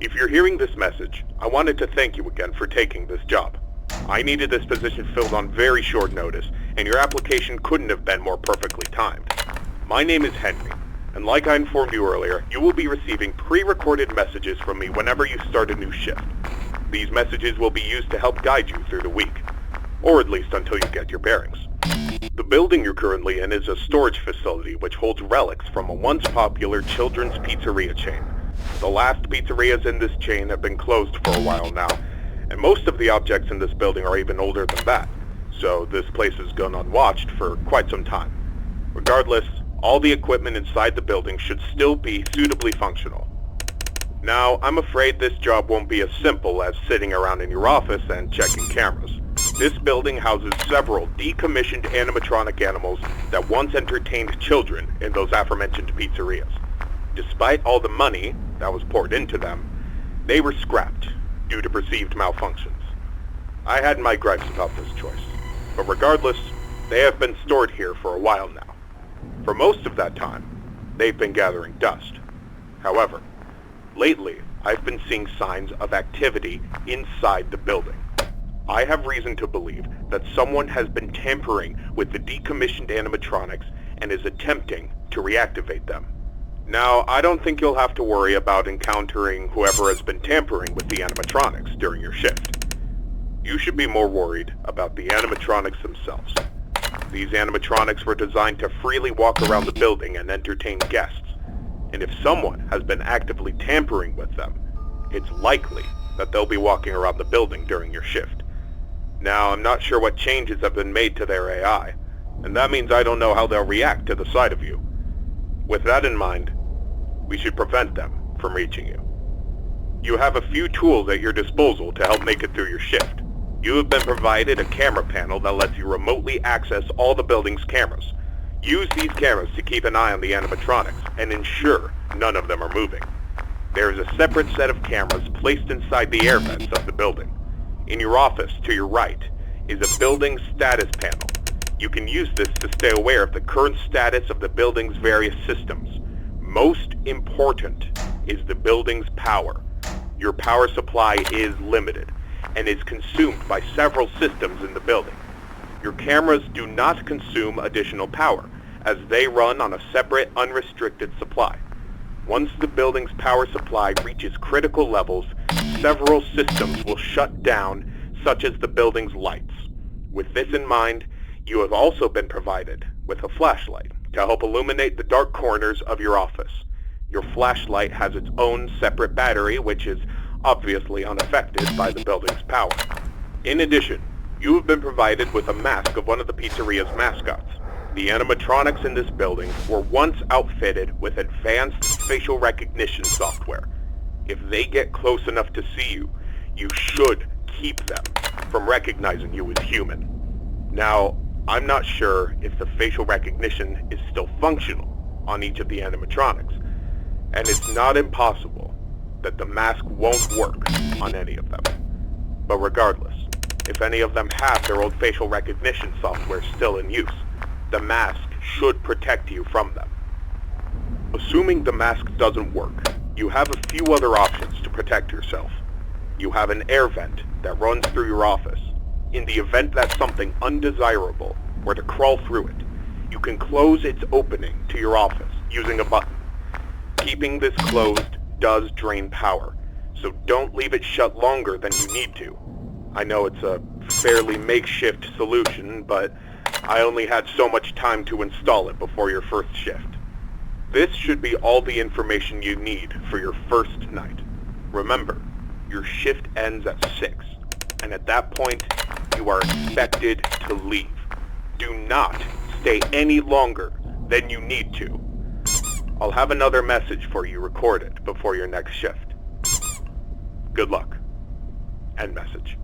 If you're hearing this message, I wanted to thank you again for taking this job. I needed this position filled on very short notice, and your application couldn't have been more perfectly timed. My name is Henry, and like I informed you earlier, you will be receiving pre-recorded messages from me whenever you start a new shift. These messages will be used to help guide you through the week, or at least until you get your bearings. The building you're currently in is a storage facility which holds relics from a once popular children's pizzeria chain. The last pizzerias in this chain have been closed for a while now, and most of the objects in this building are even older than that, so this place has gone unwatched for quite some time. Regardless, all the equipment inside the building should still be suitably functional. Now, I'm afraid this job won't be as simple as sitting around in your office and checking cameras. This building houses several decommissioned animatronic animals that once entertained children in those aforementioned pizzerias. Despite all the money that was poured into them, they were scrapped due to perceived malfunctions. I had my gripes about this choice, but regardless, they have been stored here for a while now. For most of that time, they've been gathering dust. However, lately, I've been seeing signs of activity inside the building. I have reason to believe that someone has been tampering with the decommissioned animatronics and is attempting to reactivate them. Now, I don't think you'll have to worry about encountering whoever has been tampering with the animatronics during your shift. You should be more worried about the animatronics themselves. These animatronics were designed to freely walk around the building and entertain guests, and if someone has been actively tampering with them, it's likely that they'll be walking around the building during your shift. Now, I'm not sure what changes have been made to their AI, and that means I don't know how they'll react to the sight of you. With that in mind, we should prevent them from reaching you. You have a few tools at your disposal to help make it through your shift. You have been provided a camera panel that lets you remotely access all the building's cameras. Use these cameras to keep an eye on the animatronics and ensure none of them are moving. There is a separate set of cameras placed inside the air vents of the building. In your office, to your right, is a building status panel. You can use this to stay aware of the current status of the building's various systems. Most important is the building's power. Your power supply is limited and is consumed by several systems in the building. Your cameras do not consume additional power, as they run on a separate, unrestricted supply. Once the building's power supply reaches critical levels, several systems will shut down, such as the building's lights. With this in mind, you have also been provided with a flashlight to help illuminate the dark corners of your office. Your flashlight has its own separate battery, which is obviously unaffected by the building's power. In addition, you have been provided with a mask of one of the pizzeria's mascots. The animatronics in this building were once outfitted with advanced facial recognition software. If they get close enough to see you, you should keep them from recognizing you as human. Now, I'm not sure if the facial recognition is still functional on each of the animatronics, and it's not impossible that the mask won't work on any of them. But regardless, if any of them have their old facial recognition software still in use, the mask should protect you from them. Assuming the mask doesn't work, you have a few other options to protect yourself. You have an air vent that runs through your office. In the event that something undesirable were to crawl through it, you can close its opening to your office using a button. Keeping this closed does drain power, so don't leave it shut longer than you need to. I know it's a fairly makeshift solution, but I only had so much time to install it before your first shift. This should be all the information you need for your first night. Remember, your shift ends at 6, and at that point, you are expected to leave. Do not stay any longer than you need to. I'll have another message for you recorded before your next shift. Good luck. End message.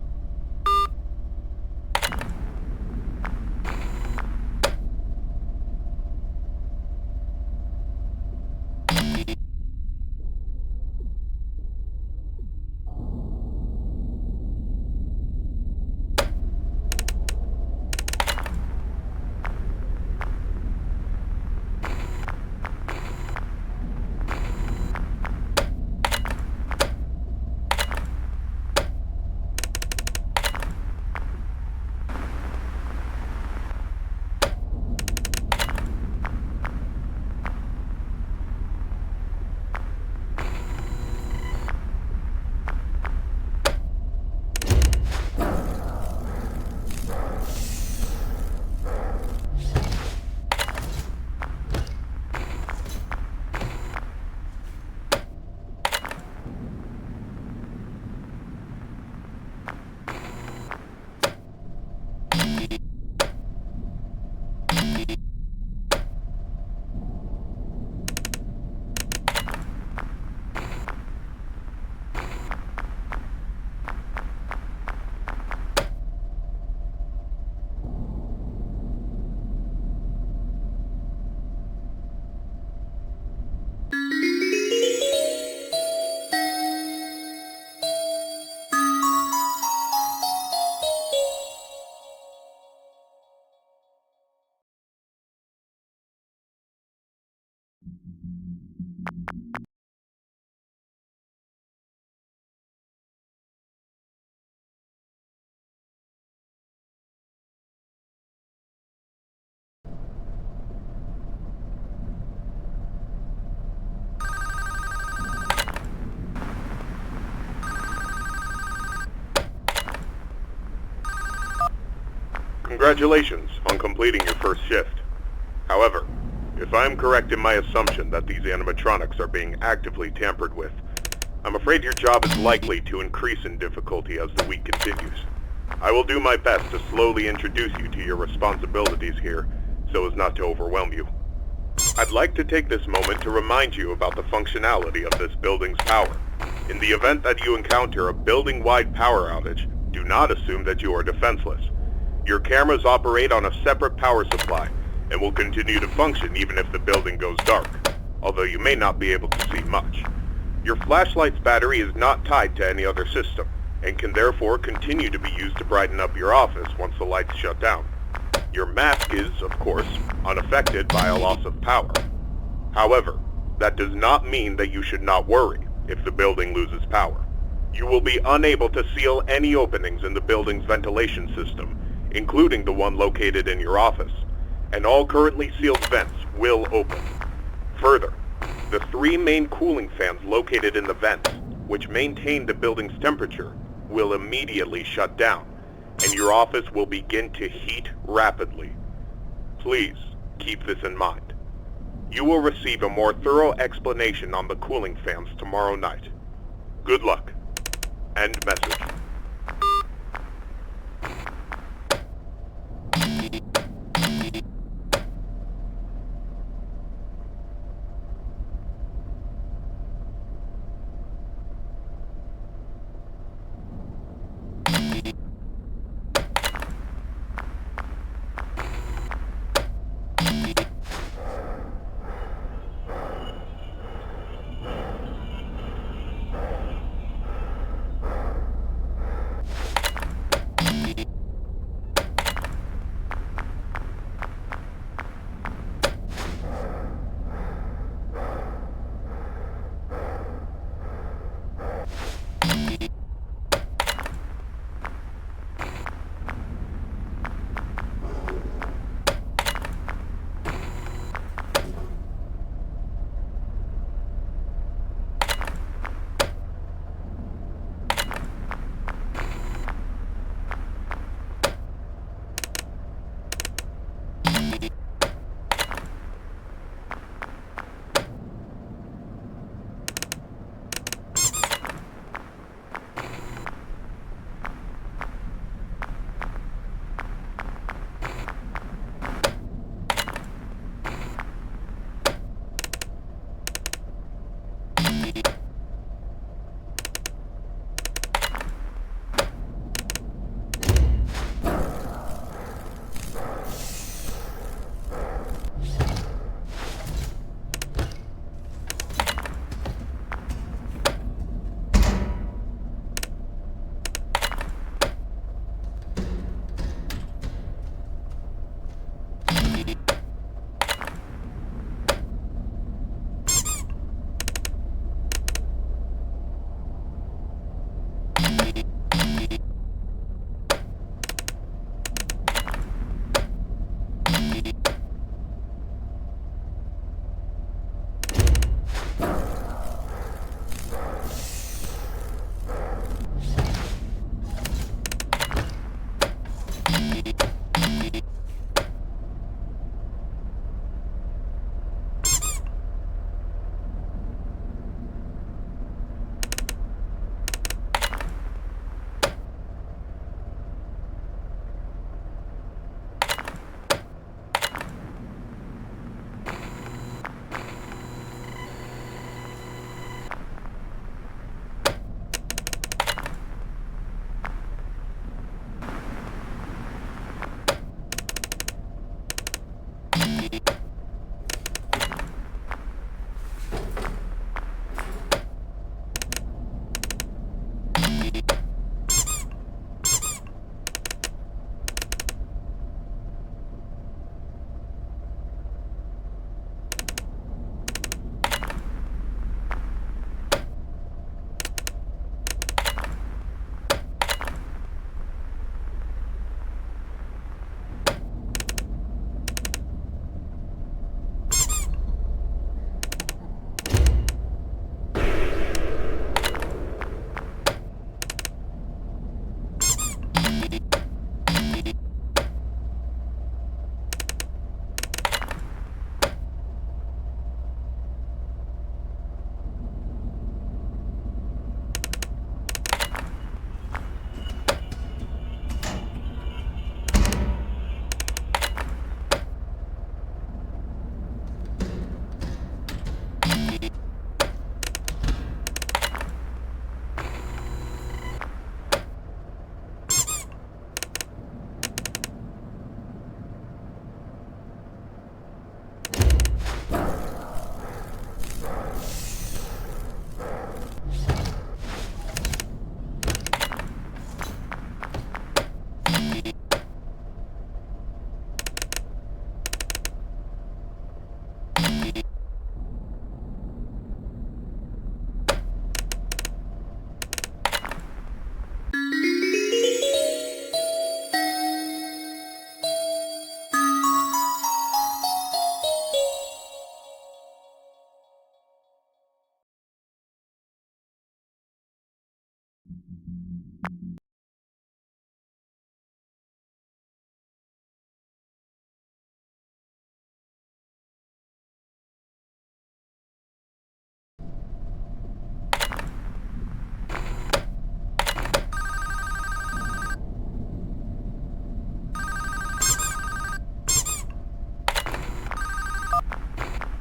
Congratulations on completing your first shift. However, if I am correct in my assumption that these animatronics are being actively tampered with, I'm afraid your job is likely to increase in difficulty as the week continues. I will do my best to slowly introduce you to your responsibilities here, so as not to overwhelm you. I'd like to take this moment to remind you about the functionality of this building's power. In the event that you encounter a building-wide power outage, do not assume that you are defenseless. Your cameras operate on a separate power supply, and will continue to function even if the building goes dark, although you may not be able to see much. Your flashlight's battery is not tied to any other system, and can therefore continue to be used to brighten up your office once the lights shut down. Your mask is, of course, unaffected by a loss of power. However, that does not mean that you should not worry if the building loses power. You will be unable to seal any openings in the building's ventilation system, including the one located in your office, and all currently sealed vents will open. Further, the 3 main cooling fans located in the vents, which maintain the building's temperature, will immediately shut down, and your office will begin to heat rapidly. Please keep this in mind. You will receive a more thorough explanation on the cooling fans tomorrow night. Good luck. End message.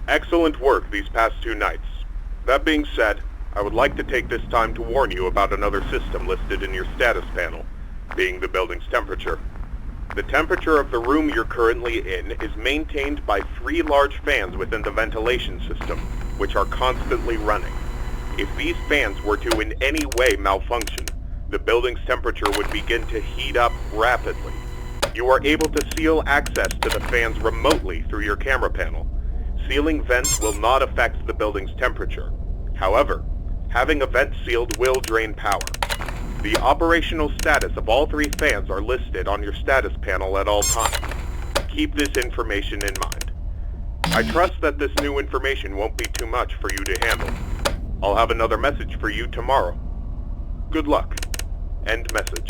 Excellent work these past 2 nights. That being said, I would like to take this time to warn you about another system listed in your status panel, being the building's temperature. The temperature of the room you're currently in is maintained by 3 large fans within the ventilation system, which are constantly running. If these fans were to in any way malfunction, the building's temperature would begin to heat up rapidly. You are able to seal access to the fans remotely through your camera panel. Sealing vents will not affect the building's temperature. However, having a vent sealed will drain power. The operational status of all 3 fans are listed on your status panel at all times. Keep this information in mind. I trust that this new information won't be too much for you to handle. I'll have another message for you tomorrow. Good luck. End message.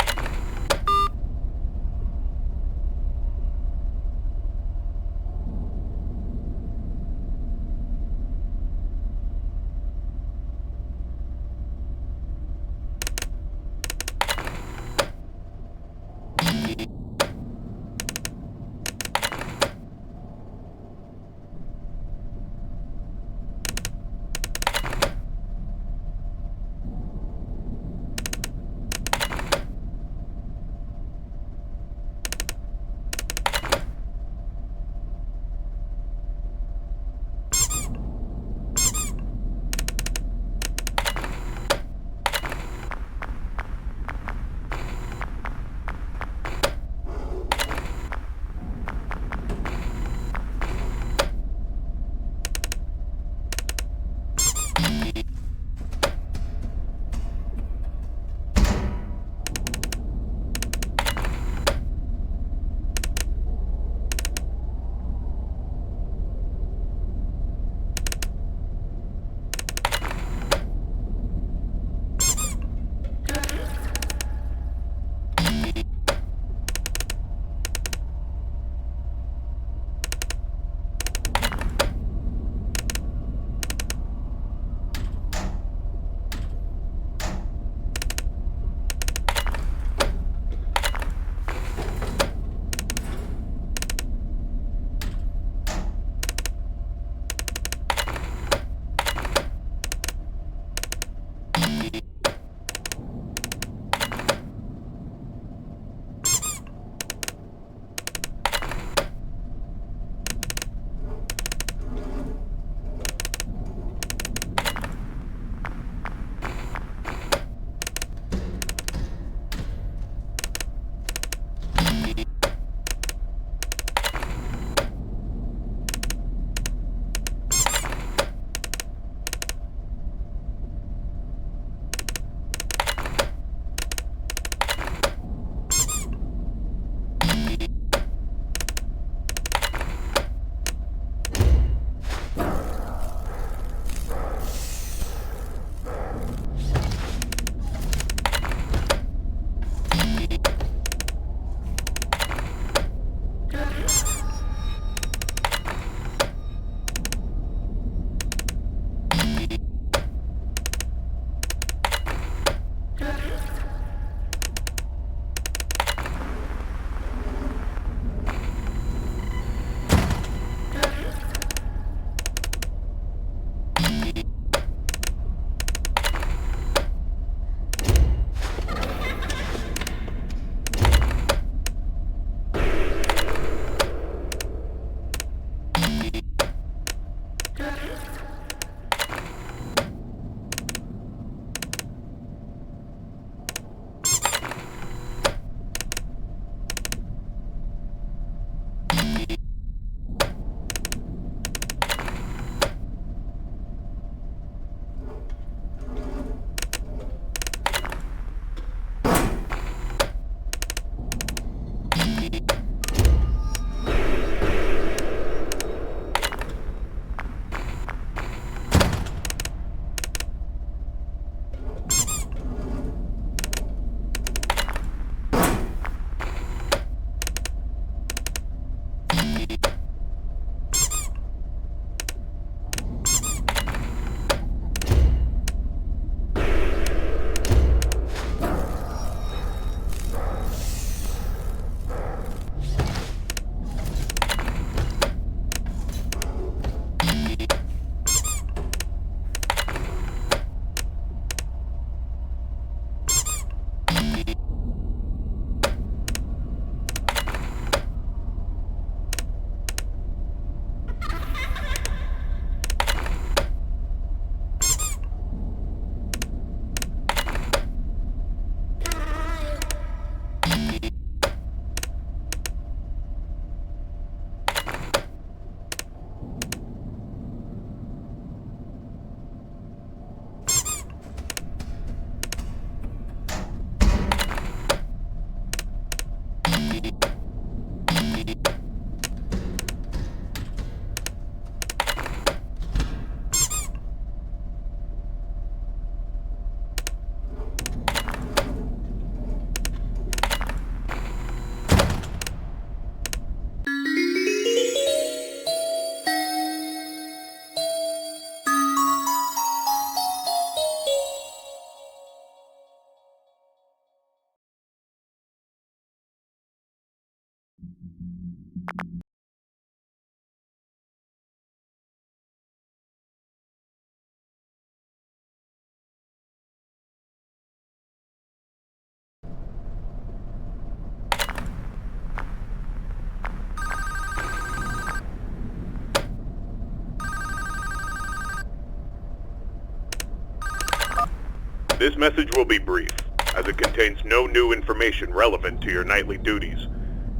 This message will be brief, as it contains no new information relevant to your nightly duties.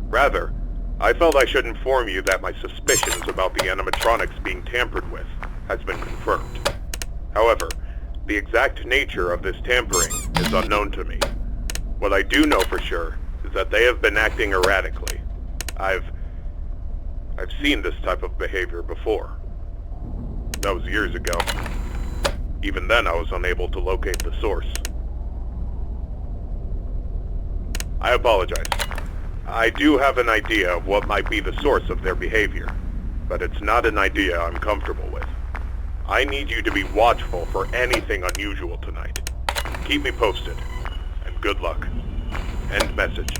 Rather, I felt I should inform you that my suspicions about the animatronics being tampered with has been confirmed. However, the exact nature of this tampering is unknown to me. What I do know for sure is that they have been acting erratically. I've seen this type of behavior before. That was years ago. Even then, I was unable to locate the source. I apologize. I do have an idea of what might be the source of their behavior, but it's not an idea I'm comfortable with. I need you to be watchful for anything unusual tonight. Keep me posted, and good luck. End message.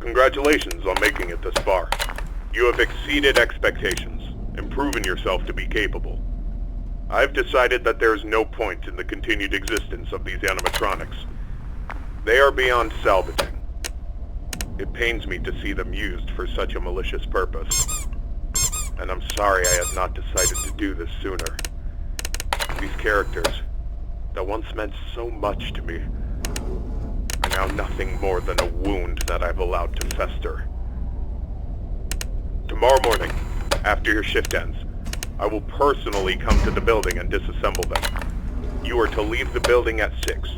Congratulations on making it this far. You have exceeded expectations and proven yourself to be capable. I've decided that there is no point in the continued existence of these animatronics. They are beyond salvaging. It pains me to see them used for such a malicious purpose. And I'm sorry I had not decided to do this sooner. These characters, that once meant so much to me, are now nothing more than a wound that I've allowed to fester. Tomorrow morning, after your shift ends, I will personally come to the building and disassemble them. You are to leave the building at 6.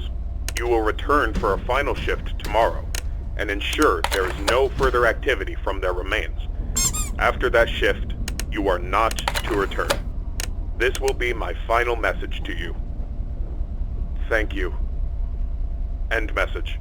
You will return for a final shift tomorrow, and ensure there is no further activity from their remains. After that shift, you are not to return. This will be my final message to you. Thank you. End message.